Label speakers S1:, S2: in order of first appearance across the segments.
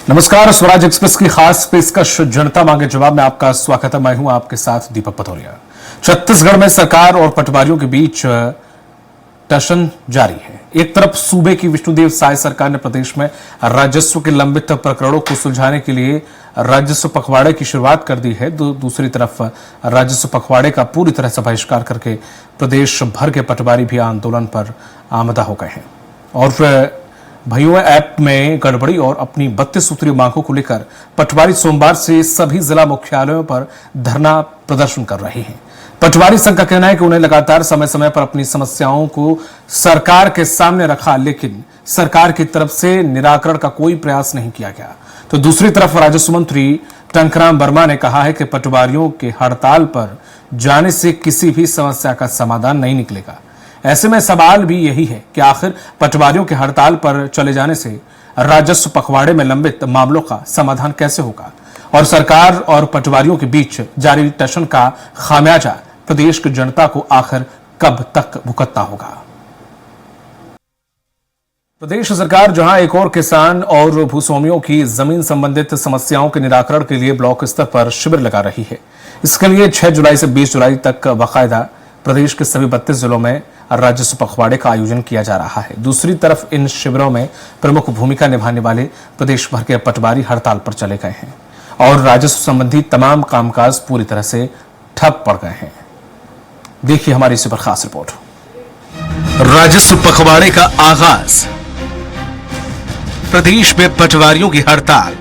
S1: नमस्कार, स्वराज एक्सप्रेस की खास पेशकश जनता मांगे जवाब में आपका स्वागत है। मैं हूं आपके साथ दीपक पथौरिया। छत्तीसगढ़ में सरकार और पटवारियों के बीच टशन जारी है। एक तरफ सूबे की विष्णुदेव साय सरकार ने प्रदेश में राजस्व के लंबित प्रकरणों को सुलझाने के लिए राजस्व पखवाड़े की शुरुआत कर दी है। दूसरी तरफ राजस्व पखवाड़े का पूरी तरह से बहिष्कार करके प्रदेश भर के पटवारी भी आंदोलन पर आमदा हो गए हैं। और भाइयों, ऐप में गड़बड़ी और अपनी 32 सूत्रीय मांगों को लेकर पटवारी सोमवार से सभी जिला मुख्यालयों पर धरना प्रदर्शन कर रहे हैं। पटवारी संघ का कहना है कि उन्हें लगातार समय समय पर अपनी समस्याओं को सरकार के सामने रखा, लेकिन सरकार की तरफ से निराकरण का कोई प्रयास नहीं किया गया। तो दूसरी तरफ राजस्व मंत्री टंकराम वर्मा ने कहा है कि पटवारियों के हड़ताल पर जाने से किसी भी समस्या का समाधान नहीं निकलेगा। ऐसे में सवाल भी यही है कि आखिर पटवारियों के हड़ताल पर चले जाने से राजस्व पखवाड़े में लंबित मामलों का समाधान कैसे होगा और सरकार और पटवारियों के बीच जारी टशन का खामियाजा प्रदेश की जनता को आखिर कब तक भुगतना होगा। प्रदेश सरकार जहां एक और किसान और भूस्वामियों की जमीन संबंधित समस्याओं के निराकरण के लिए ब्लॉक स्तर पर शिविर लगा रही है। इसके लिए 6 जुलाई से 20 जुलाई तक बाकायदा प्रदेश के सभी 32 जिलों में राजस्व पखवाड़े का आयोजन किया जा रहा है। दूसरी तरफ इन शिविरों में प्रमुख भूमिका निभाने वाले प्रदेश भर के पटवारी हड़ताल पर चले गए हैं और राजस्व संबंधी तमाम कामकाज पूरी तरह से ठप पड़ गए हैं। देखिए हमारी इसी पर खास रिपोर्ट।
S2: राजस्व पखवाड़े का आगाज, प्रदेश में पटवारियों की हड़ताल।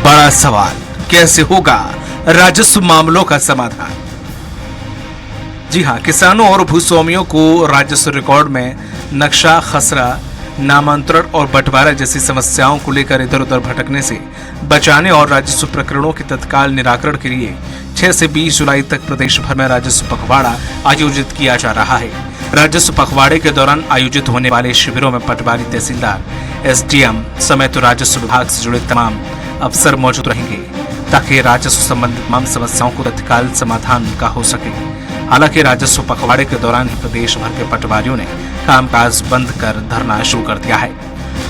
S2: बड़ा सवाल, कैसे होगा राजस्व मामलों का समाधान? जी हां, किसानों और भूस्वामियों को राजस्व रिकॉर्ड में नक्शा खसरा, नामांतरण और बंटवारा जैसी समस्याओं को लेकर इधर उधर भटकने से बचाने और राजस्व प्रकरणों के तत्काल निराकरण के लिए 6 से 20 जुलाई तक प्रदेश भर में राजस्व पखवाड़ा आयोजित किया जा रहा है। राजस्व पखवाड़े के दौरान आयोजित होने वाले शिविरों में पटवारी, तहसीलदार, एसडीएम समेत राजस्व विभाग से जुड़े तमाम अफसर मौजूद रहेंगे ताकि राजस्व संबंधित तमाम समस्याओं को तत्काल समाधान का हो सके। हालांकि राजस्व पखवाड़े के दौरान ही प्रदेश भर के पटवारियों ने कामकाज बंद कर धरना शुरू कर दिया है।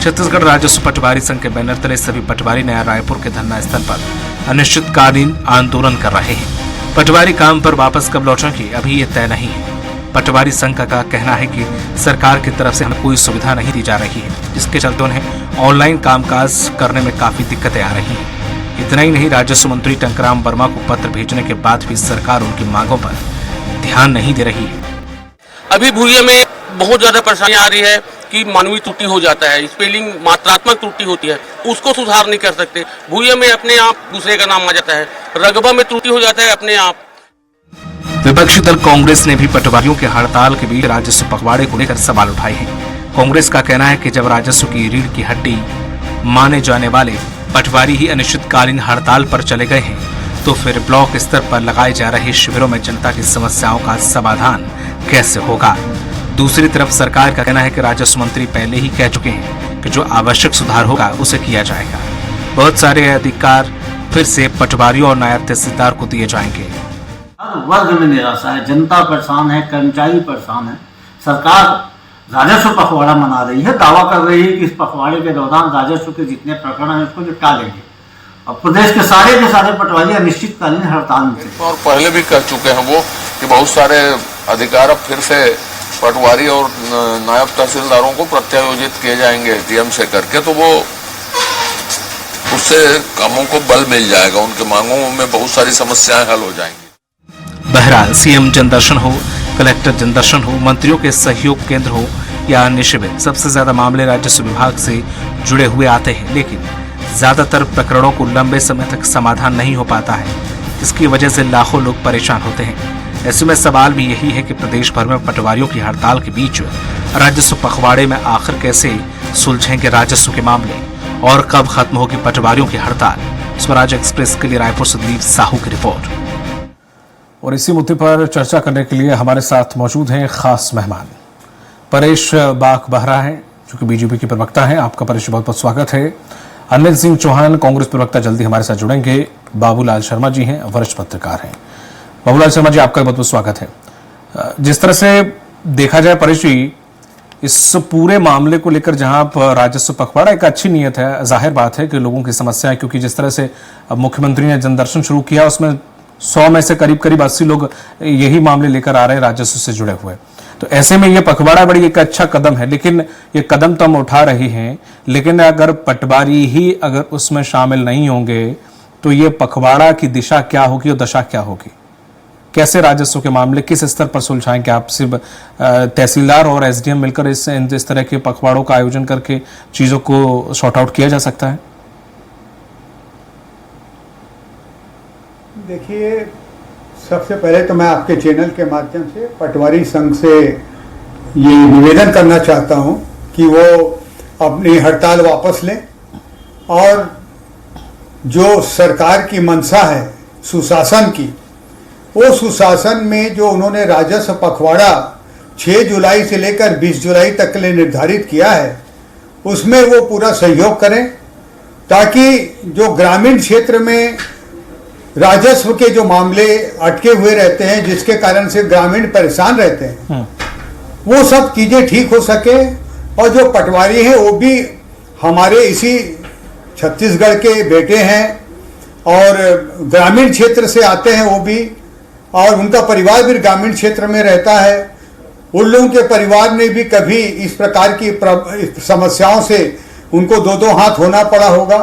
S2: छत्तीसगढ़ राजस्व पटवारी संघ के बैनर तले सभी पटवारी नया रायपुर के धरना स्थल पर अनिश्चितकालीन आंदोलन कर रहे हैं। पटवारी काम पर वापस कब लौटेंगे अभी ये तय नहीं है। पटवारी संघ का कहना है कि सरकार की तरफ से हमें कोई सुविधा नहीं दी जा रही है, जिसके चलते उन्हें ऑनलाइन कामकाज करने में काफी दिक्कतें आ रही है। इतना ही नहीं, राजस्व मंत्री टंकराम वर्मा को पत्र भेजने के बाद भी सरकार उनकी मांगों पर ध्यान नहीं दे रही है।
S3: अभी भूया में बहुत ज्यादा परेशानी आ रही है कि मानवीय त्रुटि हो जाता है, स्पेलिंग मात्रात्मक त्रुटि होती है, उसको सुधार नहीं कर सकते। भूया में अपने आप दूसरे का नाम आ जाता है, रगबा में त्रुटि हो जाता है अपने आप।
S2: विपक्षी दल कांग्रेस ने भी पटवारियों के हड़ताल के बीच राजस्व पखवाड़े को लेकर सवाल उठाए हैं। कांग्रेस का कहना है कि जब राजस्व की रीढ़ की हड्डी माने जाने वाले पटवारी ही अनिश्चितकालीन हड़ताल पर चले गए हैं, तो फिर ब्लॉक स्तर पर लगाए जा रहे शिविरों में जनता की समस्याओं का समाधान कैसे होगा? दूसरी तरफ सरकार का कहना है कि राजस्व मंत्री पहले ही कह चुके हैं कि जो आवश्यक सुधार होगा उसे किया जाएगा। बहुत सारे अधिकार फिर से पटवारियों और नायब तहसीलदार को दिए जाएंगे।
S4: हर वर्ग में निराशा है, जनता परेशान है, कर्मचारी परेशान है। सरकार राजस्व पखवाड़ा मना रही है, दावा कर रही है कि इस पखवाड़े के दौरान राजस्व के जितने प्रकरण हैं उसको निपटा लेंगे। अब प्रदेश के सारे पटवारी अनिश्चितकालीन हड़ताल में थे
S5: और पहले भी कह चुके हैं वो कि बहुत सारे अधिकार अब फिर से पटवारी और नायब तहसीलदारों को प्रत्यायोजित किए जाएंगे डीएम से करके, तो वो उससे कामों को बल मिल जाएगा, उनके मांगों में बहुत सारी समस्याएं हल हो जाएंगी।
S2: बहरहाल सीएम जनदर्शन हो, कलेक्टर जनदर्शन हो, मंत्रियों के सहयोग केंद्र हो या अन्य शिविर, सबसे ज्यादा मामले राजस्व विभाग से जुड़े हुए आते हैं, लेकिन ज्यादातर प्रकरणों को लंबे समय तक समाधान नहीं हो पाता है, जिसकी वजह से लाखों लोग परेशान होते हैं। ऐसे में सवाल भी यही है कि प्रदेश भर में पटवारियों की हड़ताल के बीच राजस्व पखवाड़े में आखिर कैसे सुलझेंगे राजस्व के मामले और कब खत्म होगी पटवारियों की हड़ताल। स्वराज एक्सप्रेस के लिए रायपुर से दिलीप साहू की रिपोर्ट।
S1: और इसी मुद्दे पर चर्चा करने के लिए हमारे साथ मौजूद हैं खास मेहमान परेश बाग बहरा हैं, जो कि बीजेपी के प्रवक्ता हैं। आपका परेश बहुत बहुत स्वागत है। अनिल सिंह चौहान कांग्रेस प्रवक्ता जल्दी हमारे साथ जुड़ेंगे। बाबूलाल शर्मा जी हैं, वरिष्ठ पत्रकार हैं। बाबूलाल शर्मा जी, आपका बहुत बहुत स्वागत है। जिस तरह से देखा जाए परेश जी, इस पूरे मामले को लेकर जहां आप राजस्व पखवाड़ा, एक अच्छी नीयत है, जाहिर बात है कि लोगों की समस्या है, क्योंकि जिस तरह से मुख्यमंत्री ने जनदर्शन शुरू किया उसमें 100 में से करीब करीब 80 लोग यही मामले लेकर आ रहे हैं राजस्व से जुड़े हुए। तो ऐसे में ये पखवाड़ा बड़ी एक अच्छा कदम है, लेकिन ये कदम तो हम उठा रहे हैं, लेकिन अगर पटवारी ही अगर उसमें शामिल नहीं होंगे तो ये पखवाड़ा की दिशा क्या होगी और दशा क्या होगी? कैसे राजस्व के मामले किस स्तर पर सुलझाएंगे आप? सिर्फ तहसीलदार और एसडीएम मिलकर इस तरह के पखवाड़ों का आयोजन करके चीजों को सॉर्ट आउट किया जा सकता है?
S6: देखिए, सबसे पहले तो मैं आपके चैनल के माध्यम से पटवारी संघ से ये निवेदन करना चाहता हूं कि वो अपनी हड़ताल वापस लें और जो सरकार की मंशा है सुशासन की, वो सुशासन में जो उन्होंने राजस्व पखवाड़ा 6 जुलाई से लेकर 20 जुलाई तक के लिए निर्धारित किया है उसमें वो पूरा सहयोग करें, ताकि जो ग्रामीण क्षेत्र में राजस्व के जो मामले अटके हुए रहते हैं, जिसके कारण से ग्रामीण परेशान रहते हैं, वो सब चीजें ठीक हो सके। और जो पटवारी हैं वो भी हमारे इसी छत्तीसगढ़ के बेटे हैं और ग्रामीण क्षेत्र से आते हैं वो भी, और उनका परिवार भी ग्रामीण क्षेत्र में रहता है। उन लोगों के परिवार ने भी कभी इस प्रकार की समस्याओं से उनको दो हाथ होना पड़ा होगा।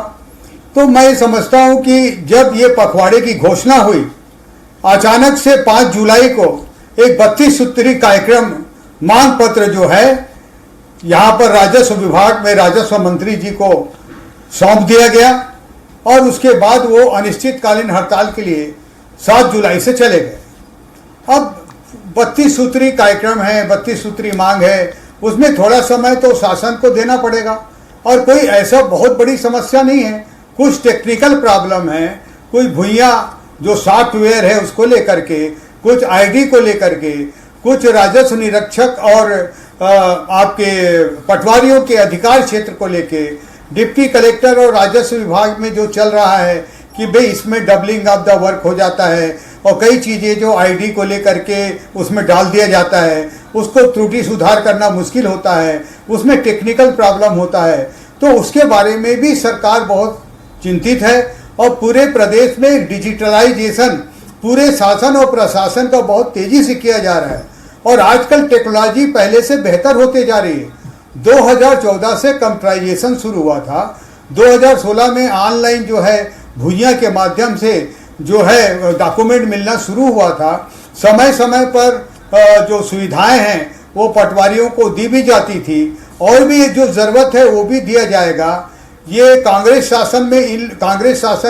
S6: तो मैं समझता हूं कि जब ये पखवाड़े की घोषणा हुई, अचानक से 5 जुलाई को एक 32 सूत्री कार्यक्रम मांग पत्र जो है यहाँ पर राजस्व विभाग में राजस्व मंत्री जी को सौंप दिया गया और उसके बाद वो अनिश्चितकालीन हड़ताल के लिए 7 जुलाई से चले गए। अब 32 सूत्री कार्यक्रम है, 32 सूत्री मांग है, उसमें थोड़ा समय तो शासन को देना पड़ेगा और कोई ऐसा बहुत बड़ी समस्या नहीं है। कुछ टेक्निकल प्रॉब्लम है, कुछ भुइयाँ जो सॉफ्टवेयर है उसको लेकर के, कुछ आईडी को लेकर के, कुछ राजस्व निरीक्षक और आपके पटवारियों के अधिकार क्षेत्र को लेके डिप्टी कलेक्टर और राजस्व विभाग में जो चल रहा है कि भाई इसमें डबलिंग ऑफ द वर्क हो जाता है और कई चीज़ें जो आईडी को लेकर के उसमें डाल दिया जाता है, उसको त्रुटि सुधार करना मुश्किल होता है, उसमें टेक्निकल प्रॉब्लम होता है। तो उसके बारे में भी सरकार बहुत चिंतित है और पूरे प्रदेश में डिजिटलाइजेशन पूरे शासन और प्रशासन का बहुत तेजी से किया जा रहा है और आजकल टेक्नोलॉजी पहले से बेहतर होते जा रही है। 2014 से कंप्यूटराइजेशन शुरू हुआ था, 2016 में ऑनलाइन जो है भुइयाँ के माध्यम से जो है डॉक्यूमेंट मिलना शुरू हुआ था। समय समय पर जो सुविधाएं हैं वो पटवारियों को दी भी जाती थी और भी जो ज़रूरत है वो भी दिया जाएगा। ये कांग्रेस शासन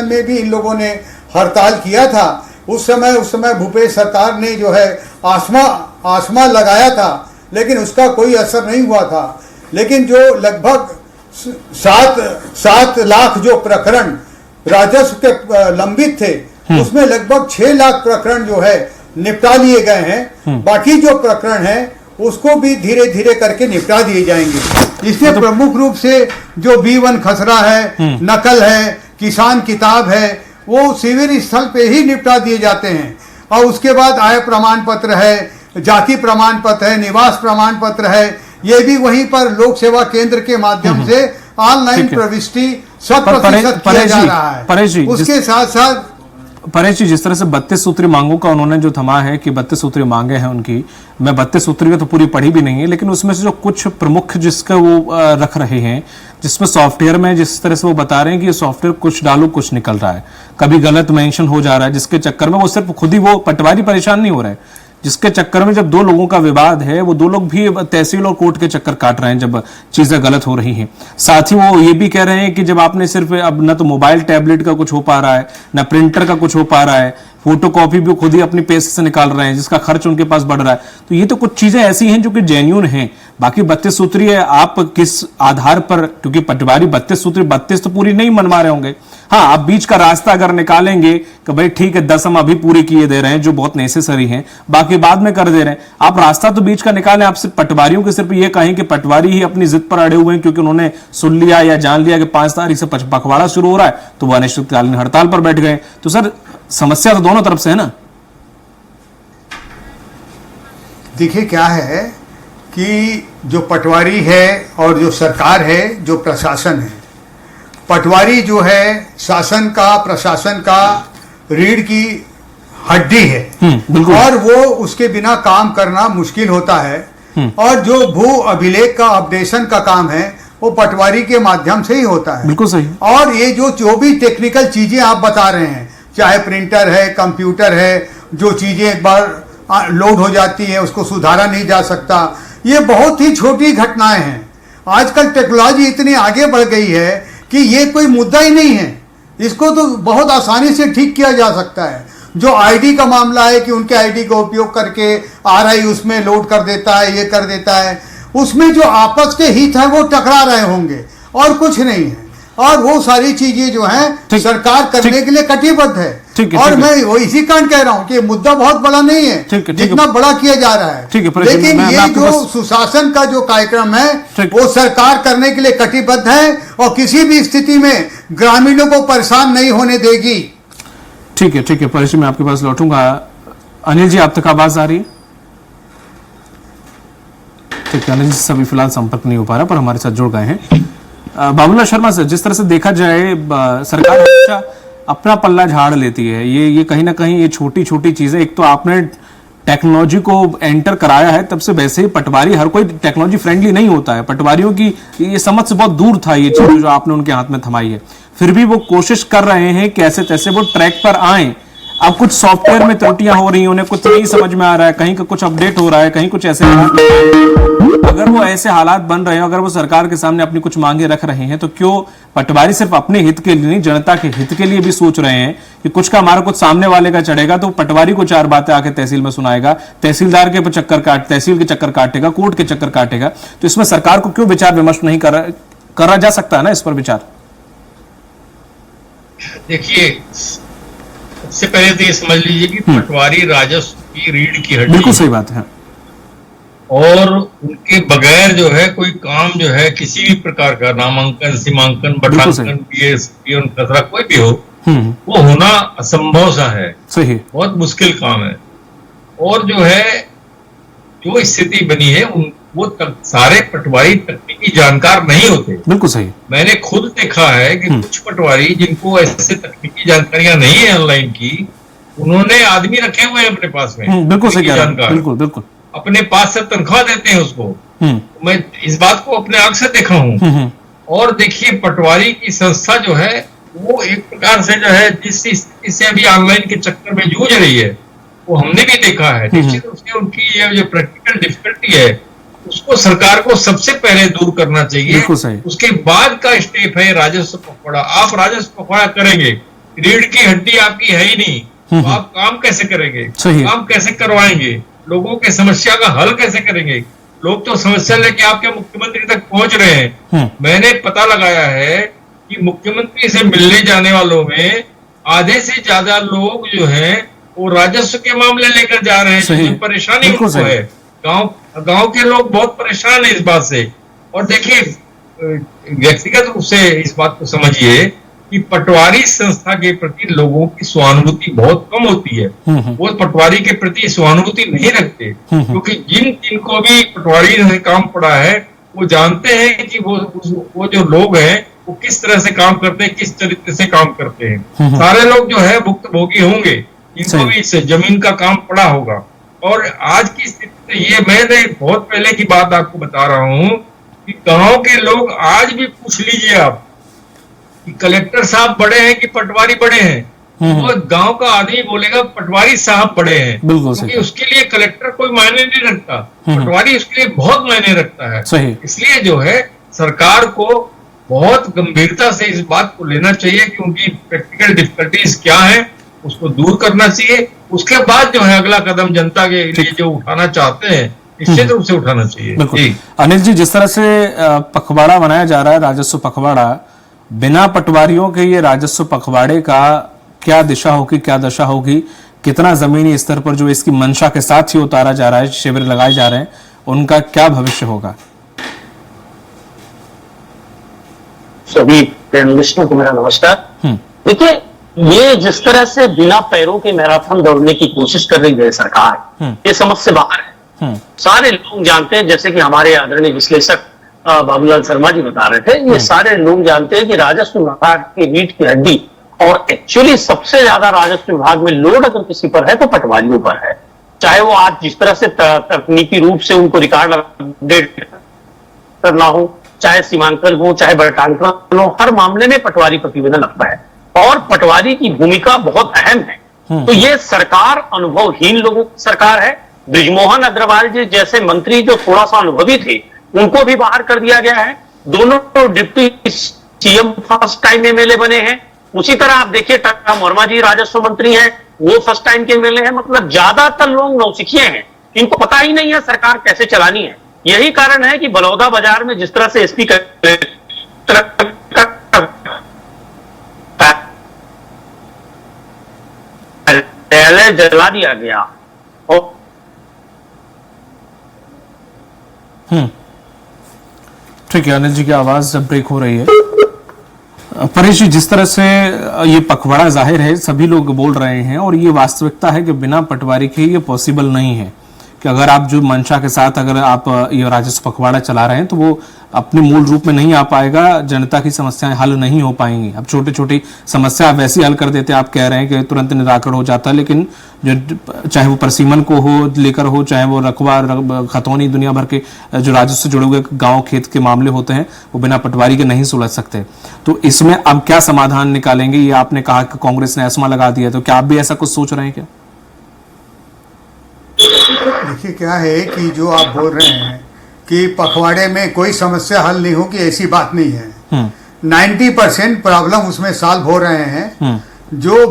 S6: में भी इन लोगों ने हड़ताल किया था। उस समय भूपेश सरकार ने जो है आसमा लगाया था, लेकिन उसका कोई असर नहीं हुआ था। लेकिन जो लगभग 7 लाख जो प्रकरण राजस्व के लंबित थे, उसमें लगभग 6 लाख प्रकरण जो है निपटा लिए गए हैं। बाकी जो प्रकरण है उसको भी धीरे धीरे करके निपटा दिए जाएंगे। इसमें प्रमुख रूप से जो B1 खसरा है, नकल है, किसान किताब है, वो शिविर स्थल पे ही निपटा दिए जाते हैं। और उसके बाद आय प्रमाण पत्र है, जाति प्रमाण पत्र है, निवास प्रमाण पत्र है, ये भी वहीं पर लोक सेवा केंद्र के माध्यम से ऑनलाइन प्रविष्टि 100% किया जा रहा है। उसके साथ साथ
S1: परेश जी, जिस तरह से 32 सूत्री मांगों का उन्होंने जो थमा है कि 32 सूत्री मांगे हैं उनकी, मैं 32 सूत्री में तो पूरी पढ़ी भी नहीं है, लेकिन उसमें से जो कुछ प्रमुख जिसका वो रख रहे हैं, जिसमें सॉफ्टवेयर में जिस तरह से वो बता रहे हैं कि ये सॉफ्टवेयर कुछ डालो कुछ निकल रहा है, कभी गलत मेंशन हो जा रहा है, जिसके चक्कर में वो सिर्फ खुद ही वो पटवारी परेशान नहीं हो रहे, जिसके चक्कर में जब 2 लोगों का विवाद है, वो 2 लोग भी तहसील और कोर्ट के चक्कर काट रहे हैं जब चीजें गलत हो रही हैं। साथ ही वो ये भी कह रहे हैं कि जब आपने सिर्फ अब न तो मोबाइल टैबलेट का कुछ हो पा रहा है, न प्रिंटर का कुछ हो पा रहा है, फोटो कॉपी भी खुद ही अपनी पैसे से निकाल रहे हैं, जिसका खर्च उनके पास बढ़ रहा है। तो ये तो कुछ चीजें ऐसी हैं जो कि जेन्युइन हैं। बाकी 32 सूत्री है, आप किस आधार पर, क्योंकि पटवारी 32 सूत्री 32 तो पूरी नहीं मनवा रहे होंगे। हाँ, आप बीच का रास्ता अगर निकालेंगे कि भाई ठीक है 10 हम अभी पूरे किए दे रहे हैं जो बहुत नेसेसरी हैं, बाकी बाद में कर दे रहे हैं, आप रास्ता तो बीच का निकालें। आप सिर्फ पटवारियों के सिर्फ ये कहें कि पटवारी ही अपनी जिद पर अड़े हुए हैं क्योंकि उन्होंने सुन लिया या जान लिया कि 5 तारीख से पखवाड़ा शुरू हो रहा है, तो वो अनिश्चितकालीन हड़ताल पर बैठ गए। तो सर, समस्या तो दोनों तरफ से है ना।
S6: देखिए क्या है कि जो पटवारी है और जो सरकार है, जो प्रशासन है, पटवारी जो है शासन का, प्रशासन का रीढ़ की हड्डी है
S1: बिल्कुल।
S6: और वो उसके बिना काम करना मुश्किल होता है। और जो भू अभिलेख का अपडेशन का काम है वो पटवारी के माध्यम से ही होता है।
S1: बिल्कुल सही।
S6: और ये जो भी टेक्निकल चीजें आप बता रहे हैं, चाहे प्रिंटर है, कंप्यूटर है, जो चीजें एक बार लोड हो जाती है उसको सुधारा नहीं जा सकता, ये बहुत ही छोटी घटनाएं हैं। आजकल टेक्नोलॉजी इतनी आगे बढ़ गई है कि ये कोई मुद्दा ही नहीं है, इसको तो बहुत आसानी से ठीक किया जा सकता है। जो आईडी का मामला है कि उनके आईडी का उपयोग करके आरआई उसमें लोड कर देता है, ये कर देता है, उसमें जो आपस के हित हैं वो टकरा रहे होंगे और कुछ नहीं है। और वो सारी चीजें जो हैं सरकार करने के लिए कटिबद्ध है। और मैं वो इसी कारण कह रहा हूं कि मुद्दा बहुत बड़ा नहीं है, जितना बड़ा किया जा रहा है। लेकिन ये जो सुशासन का जो कार्यक्रम है वो सरकार करने के लिए कटिबद्ध है और किसी भी स्थिति में ग्रामीणों को परेशान नहीं होने देगी।
S1: ठीक है परिचय मैं आपके पास लौटूंगा। अनिल जी, आप तक आवाज आ रही है? ठीक है, अनिल जी से अभी फिलहाल संपर्क नहीं हो पा रहा पर हमारे साथ जुड़ गए हैं। बाबूलाल शर्मा सर, जिस तरह से देखा जाए सरकार हमेशा अपना पल्ला झाड़ लेती है, ये कहीं ना कहीं ये छोटी छोटी चीजें, एक तो आपने टेक्नोलॉजी को एंटर कराया है, तब से वैसे ही पटवारी हर कोई टेक्नोलॉजी फ्रेंडली नहीं होता है। पटवारियों की ये समझ से बहुत दूर था ये चीज जो आपने उनके हाथ में थमाई है, फिर भी वो कोशिश कर रहे हैं कि ऐसे तैसे वो ट्रैक पर आए। अब कुछ सॉफ्टवेयर में त्रुटियां हो रही हैं, उन्हें कुछ नहीं समझ में आ रहा है, कहीं का कुछ अपडेट हो रहा है, कहीं कुछ ऐसे अगर वो ऐसे हालात बन रहे हैं, अगर वो सरकार के सामने अपनी कुछ मांगे रख रहे हैं, तो क्यों पटवारी सिर्फ अपने हित के लिए नहीं, जनता के हित के लिए भी सोच रहे हैं कि कुछ का हमारा कुछ सामने वाले का चढ़ेगा तो पटवारी को चार बातें आके तहसील में सुनाएगा, तहसीलदार के तहसील के चक्कर काटेगा, कोर्ट के चक्कर काटेगा। तो इसमें सरकार को क्यों विचार विमर्श नहीं करा जा सकता है ना इस पर विचार?
S7: देखिए, सबसे पहले तो ये समझ लीजिए कि पटवारी राजस्व की रीढ़ की हड्डी,
S1: बिल्कुल सही बात है,
S7: और उनके बगैर जो है कोई काम जो है किसी भी प्रकार का नामांकन, सीमांकन, बटांकन, पीएस, पियोन, खसरा कोई भी हो, वो होना असंभव सा है।
S1: सही,
S7: बहुत मुश्किल काम है। और जो है जो स्थिति बनी है वो सारे पटवारी तकनीकी जानकार नहीं होते।
S1: बिल्कुल सही।
S7: मैंने खुद देखा है कि कुछ पटवारी जिनको ऐसे तकनीकी जानकारियां नहीं है ऑनलाइन की, उन्होंने आदमी रखे हुए हैं अपने पास में,
S1: बिल्कुल सही जानकार, बिल्कुल बिल्कुल
S7: अपने पास से तनख्वाह देते हैं उसको। मैं इस बात को अपने आंख से देखा हूँ। और देखिए, पटवारी की संस्था जो है वो एक प्रकार से जो है जिस स्थिति से अभी ऑनलाइन के चक्कर में जूझ रही है वो हमने भी देखा है। निश्चित रूप से उनकी ये जो प्रैक्टिकल डिफिकल्टी है उसको सरकार को सबसे पहले दूर करना चाहिए। उसके बाद का स्टेप है राजस्व पखवाड़ा। आप राजस्व पखवाड़ा करेंगे, रीढ़ की हड्डी आपकी है ही नहीं, तो आप काम कैसे करेंगे, काम कैसे करवाएंगे, लोगों के समस्या का हल कैसे करेंगे? लोग तो समस्या लेके आपके मुख्यमंत्री तक पहुंच रहे हैं। मैंने पता लगाया है कि मुख्यमंत्री से मिलने जाने वालों में आधे से ज्यादा लोग जो हैं वो राजस्व के मामले लेकर जा रहे हैं। परेशानी उनको है। गांव के लोग बहुत परेशान है इस बात से। और देखिए, व्यक्तिगत रूप से इस बात को समझिए कि पटवारी संस्था के प्रति लोगों की सहानुभूति बहुत कम होती है। वो पटवारी के प्रति सहानुभूति नहीं रखते, क्योंकि जिनको भी पटवारी ने काम पड़ा है वो जानते हैं कि वो जो लोग हैं वो किस तरह से काम करते हैं, किस चरित्र से काम करते हैं। सारे लोग जो है भुक्तभोगी होंगे, इनको भी इससे जमीन का काम पड़ा होगा। और आज की स्थिति में ये मैंने बहुत पहले की बात आपको बता रहा हूँ कि गांव के लोग आज भी पूछ लीजिए आप कि कलेक्टर साहब बड़े हैं कि पटवारी बड़े हैं, वो गांव का आदमी बोलेगा पटवारी साहब बड़े हैं, क्योंकि उसके लिए कलेक्टर कोई मायने नहीं रखता, पटवारी उसके लिए बहुत मायने रखता है। इसलिए जो है सरकार को बहुत गंभीरता से इस बात को लेना चाहिए कि उनकी प्रैक्टिकल डिफिकल्टीज क्या है, उसको दूर करना चाहिए। उसके बाद जो है अगला कदम जनता के लिए जो उठाना चाहते हैं निश्चित रूप से उठाना चाहिए।
S1: अनिल जी, जिस तरह से पखवाड़ा बनाया जा रहा है, राजस्व पखवाड़ा, बिना पटवारियों के ये राजस्व पखवाड़े का क्या दिशा होगी, क्या दशा होगी, कितना जमीनी स्तर पर जो इसकी मंशा के साथ ही उतारा जा रहा है, शिविर लगाए जा रहे हैं, उनका क्या भविष्य होगा?
S8: सभी पैनलिस्टों को मेरा नमस्कार। देखिए, ये जिस तरह से बिना पैरों के मैराथन दौड़ने की कोशिश कर रही है सरकार, ये समझ से बाहर है। सारे लोग जानते हैं, जैसे कि हमारे आदरणीय विश्लेषक बाबूलाल शर्मा जी बता रहे थे, ये सारे लोग जानते हैं कि राजस्व विभाग की रीढ़ की हड्डी और एक्चुअली सबसे ज्यादा राजस्व विभाग में लोड अगर किसी पर है तो पटवारियों पर है। चाहे वो आज जिस तरह से तकनीकी रूप से उनको रिकॉर्ड अपडेट करना हो, चाहे सीमांकन हो, चाहे बटांकन हो, हर मामले में पटवारी प्रतिवेदन लगता है और पटवारी की भूमिका बहुत अहम है। तो ये सरकार अनुभवहीन लोगों की सरकार है। बृजमोहन अग्रवाल जी जैसे मंत्री जो थोड़ा सा अनुभवी थे उनको भी बाहर कर दिया गया है। दोनों deputy CM first time MLA बने हैं। उसी तरह आप देखिए टाटा वर्मा जी राजस्व मंत्री हैं, वो फर्स्ट टाइम के एमएलए हैं। मतलब ज्यादातर लोग नौसिखिए हैं, इनको पता ही नहीं है सरकार कैसे चलानी है। यही कारण है कि बलौदा बाजार में जिस तरह से एसपी कार्यालय जला दिया गया और
S1: ठीक है, अनिल जी की आवाज ब्रेक हो रही है। परेश जी, जिस तरह से ये पखवाड़ा जाहिर है, सभी लोग बोल रहे हैं और ये वास्तविकता है कि बिना पटवारी के ये पॉसिबल नहीं है कि अगर आप जो मंशा के साथ अगर आप ये राजस्व पखवाड़ा चला रहे हैं तो वो अपने मूल रूप में नहीं आ पाएगा, जनता की समस्याएं हल नहीं हो पाएंगी। अब छोटी छोटी समस्या आप वैसे हल कर देते, आप कह रहे हैं कि तुरंत निराकरण हो जाता है, लेकिन जो चाहे वो परसीमन को हो लेकर हो, चाहे वो रकबा खतौनी, दुनिया भर के जो राजस्व से जुड़े हुए गांव खेत के मामले होते हैं वो बिना पटवारी के नहीं सुलझ सकते। तो इसमें अब क्या समाधान निकालेंगे? ये आपने कहा कि कांग्रेस ने एस्मा लगा दिया, तो क्या आप भी ऐसा कुछ सोच रहे हैं क्या?
S6: देखिए क्या है कि जो आप बोल रहे हैं कि पखवाड़े में कोई समस्या हल नहीं होगी, ऐसी बात नहीं है। 90% प्रॉब्लम उसमें सॉल्व हो रहे हैं। जो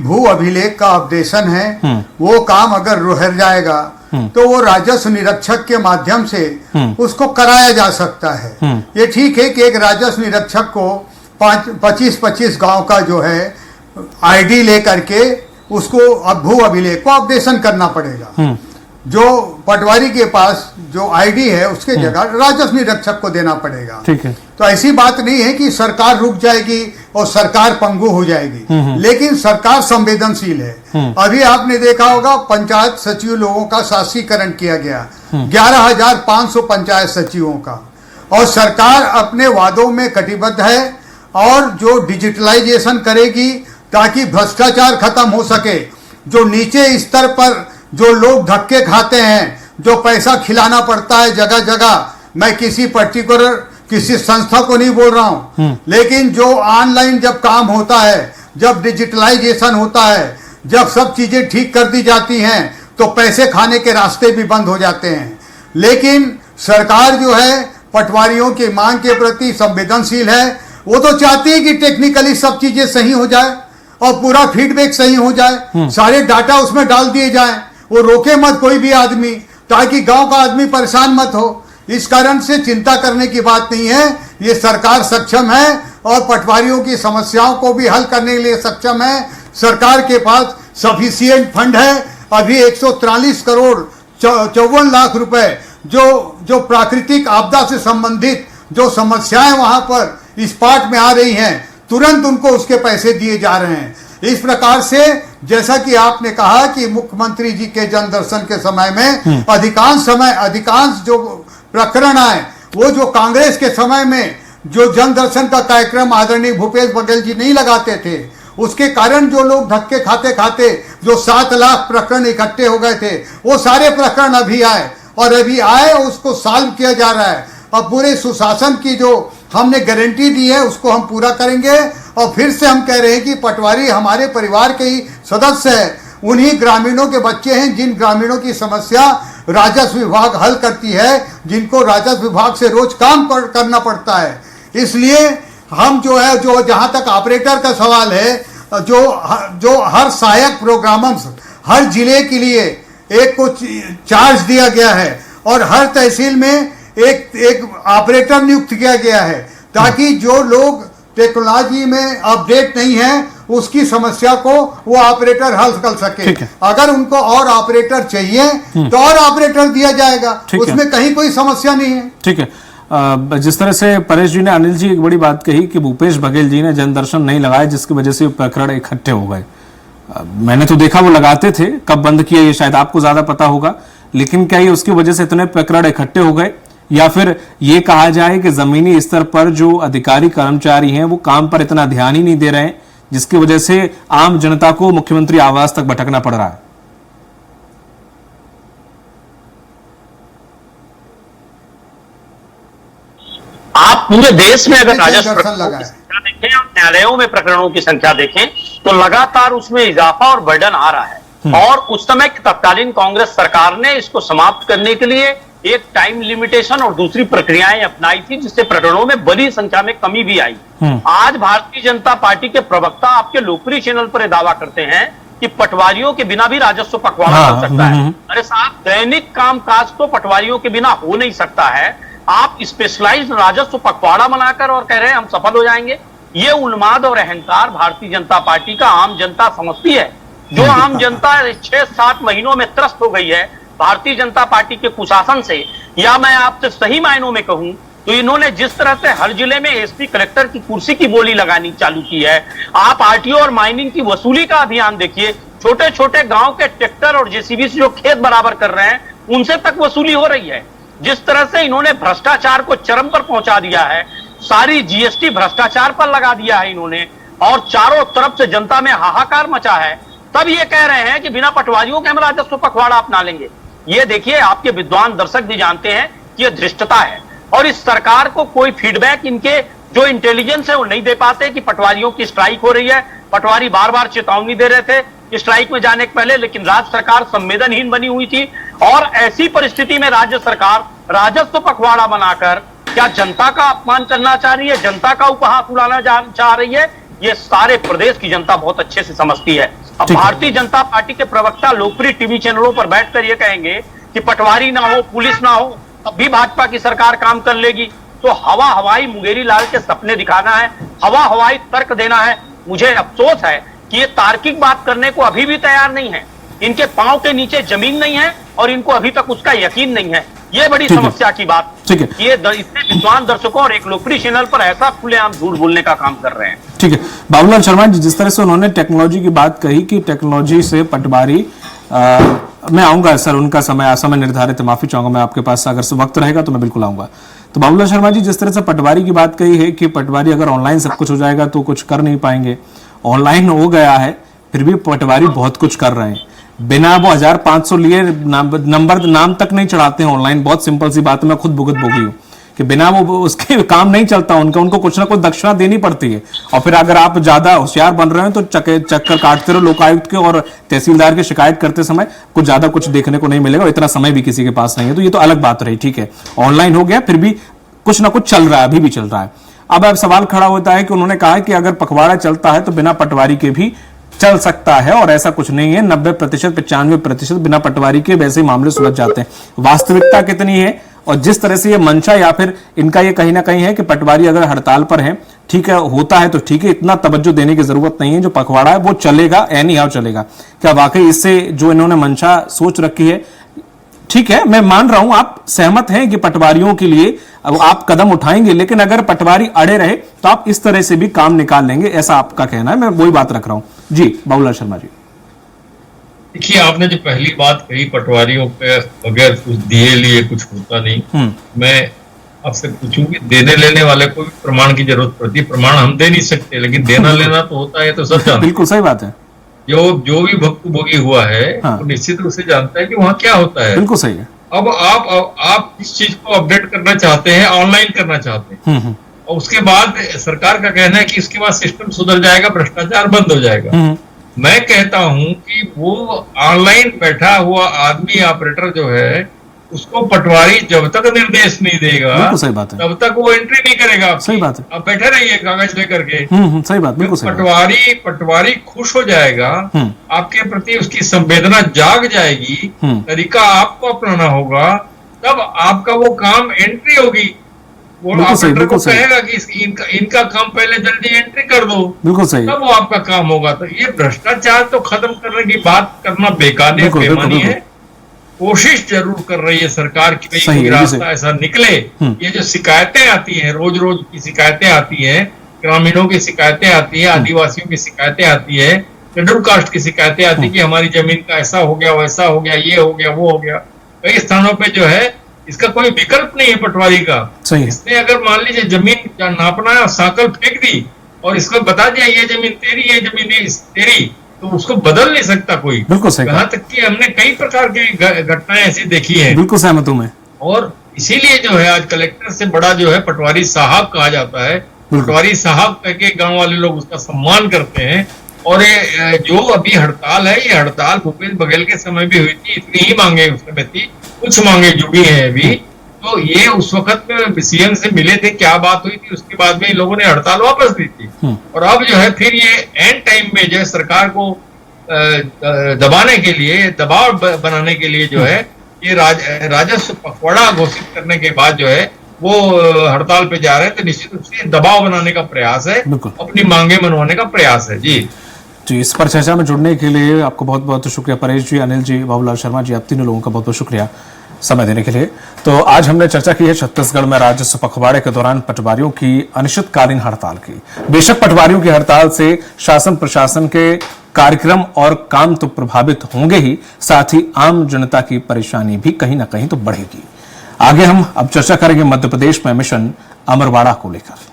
S6: भू अभिलेख का अपडेशन है वो काम अगर रुहर जाएगा तो वो राजस्व निरीक्षक के माध्यम से उसको कराया जा सकता है। ये ठीक है कि एक राजस्व निरीक्षक को 25-25 गांव का जो है आईडी लेकर के उसको अब भू अभिलेख को अपडेशन करना पड़ेगा। जो पटवारी के पास जो आईडी है उसके जगह राजस्व निरीक्षक को देना पड़ेगा।
S1: ठीक है।
S6: तो ऐसी बात नहीं है कि सरकार रुक जाएगी और सरकार पंगु हो जाएगी, लेकिन सरकार संवेदनशील है। अभी आपने देखा होगा पंचायत सचिव लोगों का शासीकरण किया गया, 11,500 पंचायत सचिवों का, और सरकार अपने वादों में कटिबद्ध है और जो डिजिटलाइजेशन करेगी ताकि भ्रष्टाचार खत्म हो सके। जो नीचे स्तर पर जो लोग धक्के खाते हैं, जो पैसा खिलाना पड़ता है जगह जगह, मैं किसी पर्टिकुलर किसी संस्था को नहीं बोल रहा हूं, लेकिन जो ऑनलाइन जब काम होता है, जब डिजिटलाइजेशन होता है, जब सब चीजें ठीक कर दी जाती हैं तो पैसे खाने के रास्ते भी बंद हो जाते हैं। लेकिन सरकार जो है पटवारियों की मांग के प्रति संवेदनशील है। वो तो चाहती है कि टेक्निकली सब चीजें सही हो जाए और पूरा फीडबैक सही हो जाए, सारे डाटा उसमें डाल दिए जाएं, वो रोके मत कोई भी आदमी, ताकि गांव का आदमी परेशान मत हो। इस कारण से चिंता करने की बात नहीं है। ये सरकार सक्षम है और पटवारियों की समस्याओं को भी हल करने के लिए सक्षम है। सरकार के पास सफिशिएंट फंड है। अभी 143 करोड़ 54 लाख रुपए जो प्राकृतिक आपदा से संबंधित जो समस्याएं वहां पर स्पॉट में आ रही हैं, तुरंत उनको उसके पैसे दिए जा रहे हैं। इस प्रकार से जैसा कि आपने कहा कि मुख्यमंत्री जी के जन दर्शन के समय में अधिकांश जो प्रकरण आए वो जो कांग्रेस के समय में जो जन दर्शन का कार्यक्रम आदरणीय भूपेश बघेल जी नहीं लगाते थे, उसके कारण जो लोग धक्के खाते खाते जो 7 लाख प्रकरण इकट्ठे हो गए थे, वो सारे प्रकरण अभी आए और अभी आए उसको सॉल्व किया जा रहा है। अब पूरे सुशासन की जो हमने गारंटी दी है उसको हम पूरा करेंगे। और फिर से हम कह रहे हैं कि पटवारी हमारे परिवार के ही सदस्य है, उन्हीं ग्रामीणों के बच्चे हैं जिन ग्रामीणों की समस्या राजस्व विभाग हल करती है, जिनको राजस्व विभाग से रोज काम करना पड़ता है। इसलिए हम जो है जो जहां तक ऑपरेटर का सवाल है, जो हर सहायक प्रोग्राम हर जिले के लिए एक को चार्ज दिया गया है और हर तहसील में एक ऑपरेटर नियुक्त किया गया है, ताकि जो लोग टेक्नोलॉजी में अपडेट नहीं है उसकी समस्या को वो ऑपरेटर हल कर सके। अगर उनको और ऑपरेटर चाहिए तो और ऑपरेटर दिया जाएगा, उसमें कहीं कोई समस्या नहीं है।
S1: ठीक है। जिस तरह से परेश जी ने, अनिल जी एक बड़ी बात कही कि भूपेश बघेल जी ने जनदर्शन नहीं लगाया जिसकी वजह से प्रकरण इकट्ठे हो गए। मैंने तो देखा वो लगाते थे, कब बंद किया ये शायद आपको ज्यादा पता होगा, लेकिन क्या ये उसकी वजह से इतने प्रकरण इकट्ठे हो गए, या फिर ये कहा जाए कि जमीनी स्तर पर जो अधिकारी कर्मचारी हैं वो काम पर इतना ध्यान ही नहीं दे रहे हैं, जिसकी वजह से आम जनता को मुख्यमंत्री आवास तक भटकना पड़ रहा है?
S8: आप पूरे देश में अगर राजस्व
S6: दर्शन लगा है।
S8: देखें और न्यायालयों में प्रकरणों की संख्या देखें तो लगातार उसमें इजाफा और बर्डन आ रहा है। और उस समय की तत्कालीन कांग्रेस सरकार ने इसको समाप्त करने के लिए एक टाइम लिमिटेशन और दूसरी प्रक्रियाएं अपनाई थी, जिससे प्रकरणों में बड़ी संख्या में कमी भी आई। आज भारतीय जनता पार्टी के प्रवक्ता आपके लोकप्रिय चैनल पर दावा करते हैं कि पटवारियों के बिना भी राजस्व पखवाड़ा चल सकता है। अरे साहब, दैनिक कामकाज तो पटवारियों के बिना हो नहीं सकता है। आप स्पेशलाइज्ड राजस्व पखवाड़ा बनाकर और कह रहे हैं हम सफल हो जाएंगे। ये उन्माद और अहंकार भारतीय जनता पार्टी का आम जनता समझती है। जो आम जनता 6-7 महीनों में त्रस्त हो गई है भारतीय जनता पार्टी के कुशासन से, या मैं आपसे सही मायनों में कहूं तो इन्होंने जिस तरह से हर जिले में एसपी कलेक्टर की कुर्सी की बोली लगानी चालू की है। आप आरटीओ और माइनिंग की वसूली का अभियान देखिए। छोटे छोटे गांव के ट्रैक्टर और जेसीबी से जो खेत बराबर कर रहे हैं उनसे तक वसूली हो रही है। जिस तरह से इन्होंने भ्रष्टाचार को चरम पर पहुंचा दिया है, सारी जीएसटी भ्रष्टाचार पर लगा दिया है इन्होंने, और चारों तरफ से जनता में हाहाकार मचा है। तब ये कह रहे हैं कि बिना पटवारियों के हम राजस्व पखवाड़ा अपना लेंगे। ये देखिए, आपके विद्वान दर्शक भी जानते हैं कि यह धृष्टता है, और इस सरकार को कोई फीडबैक इनके जो इंटेलिजेंस है वो नहीं दे पाते कि पटवारियों की स्ट्राइक हो रही है। पटवारी बार बार चेतावनी दे रहे थे स्ट्राइक में जाने के पहले, लेकिन राज्य सरकार संवेदनहीन बनी हुई थी। और ऐसी परिस्थिति में राज्य सरकार राजस्व पखवाड़ा बनाकर क्या जनता का अपमान करना चाह रही है, जनता का उपहास उड़ाना चाह रही है, ये सारे प्रदेश की जनता बहुत अच्छे से समझती है। अब भारतीय जनता पार्टी के प्रवक्ता लोकप्रिय टीवी चैनलों पर बैठकर ये कहेंगे कि पटवारी ना हो, पुलिस ना हो, तब भी भाजपा की सरकार काम कर लेगी, तो हवा हवाई मुंगेरी लाल के सपने दिखाना है, हवा हवाई तर्क देना है। मुझे अफसोस है कि ये तार्किक बात करने को अभी भी तैयार नहीं है। इनके पांव के नीचे जमीन नहीं है और इनको अभी तक उसका यकीन नहीं है। ये बड़ी समस्या की बात।
S1: ठीक है,
S8: ये इतने विद्वान दर्शकों और एक लोकप्रिय चैनल पर ऐसा खुलेआम झूठ बोलने का काम कर रहे हैं।
S1: ठीक है, बाबूलाल शर्मा जी, जिस तरह से उन्होंने टेक्नोलॉजी की बात कही कि टेक्नोलॉजी से पटवारी, मैं आऊंगा सर, उनका समय निर्धारित है, माफी चाहूंगा मैं आपके पास, अगर वक्त रहेगा तो मैं बिल्कुल आऊंगा। तो बाबूलाल शर्मा जी, जिस तरह से पटवारी की बात कही है कि पटवारी अगर ऑनलाइन सब कुछ हो जाएगा तो कुछ कर नहीं पाएंगे, ऑनलाइन हो गया है फिर भी पटवारी बहुत कुछ कर रहे हैं, बिना वो 1500 लिए नंबर नाम तक नहीं चढ़ाते हैं ऑनलाइन। बहुत सिंपल सी बात है, मैं खुद भुगत भोगी हूँ कि बिना वो उसके काम नहीं चलता उनको कुछ ना कुछ दक्षिणा देनी पड़ती है। और फिर अगर आप ज्यादा होशियार बन रहे हैं तो चक्कर काटते रहो लोकायुक्त के और तहसीलदार की शिकायत करते समय, कुछ ज्यादा कुछ देखने को नहीं मिलेगा, और इतना समय भी किसी के पास नहीं है। तो ये तो अलग बात रही, ठीक है, ऑनलाइन हो गया फिर भी कुछ ना कुछ चल रहा है, अभी भी चल रहा है। अब सवाल खड़ा होता है कि उन्होंने कहा कि अगर पखवाड़ा चलता है तो बिना पटवारी के भी चल सकता है, और ऐसा कुछ नहीं है। 90%, 95% बिना पटवारी के वैसे ही मामले सुलझ जाते हैं। वास्तविकता कितनी है, और जिस तरह से ये मंशा या फिर इनका ये कहीं ना कहीं है कि पटवारी अगर हड़ताल पर है, ठीक है, होता है तो ठीक है, इतना तवज्जो देने की जरूरत नहीं है। जो पखवाड़ा है वो चलेगा, एनी हाउ चलेगा। क्या वाकई इससे जो इन्होंने मंशा सोच रखी है, ठीक है, मैं मान रहा हूं आप सहमत हैं कि पटवारियों के लिए अब आप कदम उठाएंगे, लेकिन अगर पटवारी अड़े रहे तो आप इस तरह से भी काम निकाल लेंगे, ऐसा आपका कहना है। मैं वही बात रख रहा हूं जी। बाबूलाल शर्मा जी,
S7: देखिए, आपने जो पहली बात कही, पटवारियों पे बगैर कुछ दिए लिए कुछ होता नहीं। मैं आपसे पूछूं कि देने लेने वाले को भी प्रमाण की जरूरत पड़ती है। प्रमाण हम दे नहीं सकते, लेकिन देना लेना तो होता है, तो सब जानते।
S1: बिल्कुल सही बात है।
S7: जो भी भुक्तभोगी हुआ है वो निश्चित रूप से जानता है कि वहाँ क्या होता है।
S1: बिल्कुल सही है।
S7: अब आप इस चीज को अपडेट करना चाहते हैं, ऑनलाइन करना चाहते हैं, और उसके बाद सरकार का कहना है कि इसके बाद सिस्टम सुधर जाएगा, भ्रष्टाचार बंद हो जाएगा। मैं कहता हूं कि वो ऑनलाइन बैठा हुआ आदमी, ऑपरेटर जो है, उसको पटवारी जब तक निर्देश नहीं देगा
S1: सही बात है,
S7: तब तक वो एंट्री नहीं करेगा।
S1: सही बात है।
S7: अब बैठे रहिए कागज लेकर के।
S1: सही बात, बिल्कुल सही।
S7: पटवारी खुश हो जाएगा, आपके प्रति उसकी संवेदना जाग जाएगी, तरीका आपको अपनाना होगा, तब आपका वो काम एंट्री होगी। वो ऑपरेटर को कहेगा कि इनका काम पहले जल्दी एंट्री कर दो, बिल्कुल सही, तब वो आपका काम होगा। तो ये भ्रष्टाचार तो खत्म करने की बात करना बेकार है, बेमानी है। कोशिश जरूर कर रही है सरकार की कोई रास्ता ऐसा निकले। ये जो शिकायतें आती हैं, रोज रोज की शिकायतें आती हैं, ग्रामीणों की शिकायतें आती है, आदिवासियों की शिकायतें आती है, शेड्यूल कास्ट की शिकायतें आती है कि हमारी जमीन का ऐसा हो गया, वैसा हो गया, ये हो गया, वो हो गया। कई स्थानों पे जो है इसका कोई विकल्प नहीं है पटवारी का।
S1: सही है।
S7: इसने अगर मान लीजिए जमीन नापना है और साकल फेंक दी और इसको बता दिया ये जमीन तेरी, ये जमीन तेरी, तो उसको बदल नहीं सकता कोई।
S1: बिल्कुल सही।
S7: यहाँ तक कि हमने कई प्रकार की घटनाएं ऐसी देखी है।
S1: बिल्कुल सहमत हूं मैं।
S7: और इसीलिए जो है आज कलेक्टर से बड़ा जो है पटवारी साहब कहा जाता है। पटवारी साहब कह के गांव वाले लोग उसका सम्मान करते हैं। और ये जो अभी हड़ताल है, ये हड़ताल भूपेश बघेल के समय भी हुई थी, इतनी ही मांगे उस समय थी, कुछ मांगे जुड़ी हैं अभी। तो ये उस वक्त में सीएम से मिले थे, क्या बात हुई थी, उसके बाद में इन लोगों ने हड़ताल वापस ली थी। और अब जो है फिर ये एंड टाइम में जो है सरकार को दबाने के लिए, दबाव बनाने के लिए जो है ये राजस्व पखवाड़ा घोषित करने के बाद जो है वो हड़ताल पे जा रहे हैं। तो निश्चित रूप से दबाव बनाने का प्रयास है, अपनी मांगे मनवाने का प्रयास है। जी,
S1: इस पर चर्चा में जुड़ने के लिए आपको बहुत बहुत शुक्रिया परेश जी, अनिल जी, बाबूलाल शर्मा जी, आप तीनों लोगों का बहुत बहुत शुक्रिया समय देने के लिए। तो आज हमने चर्चा की है छत्तीसगढ़ में राजस्व पखवाड़े के दौरान पटवारियों की अनिश्चितकालीन हड़ताल की। बेशक पटवारियों की हड़ताल से शासन प्रशासन के कार्यक्रम और काम तो प्रभावित होंगे ही, साथ ही आम जनता की परेशानी भी कहीं ना कहीं तो बढ़ेगी। आगे हम अब चर्चा करेंगे मध्य प्रदेश में मिशन अमरवाड़ा को लेकर।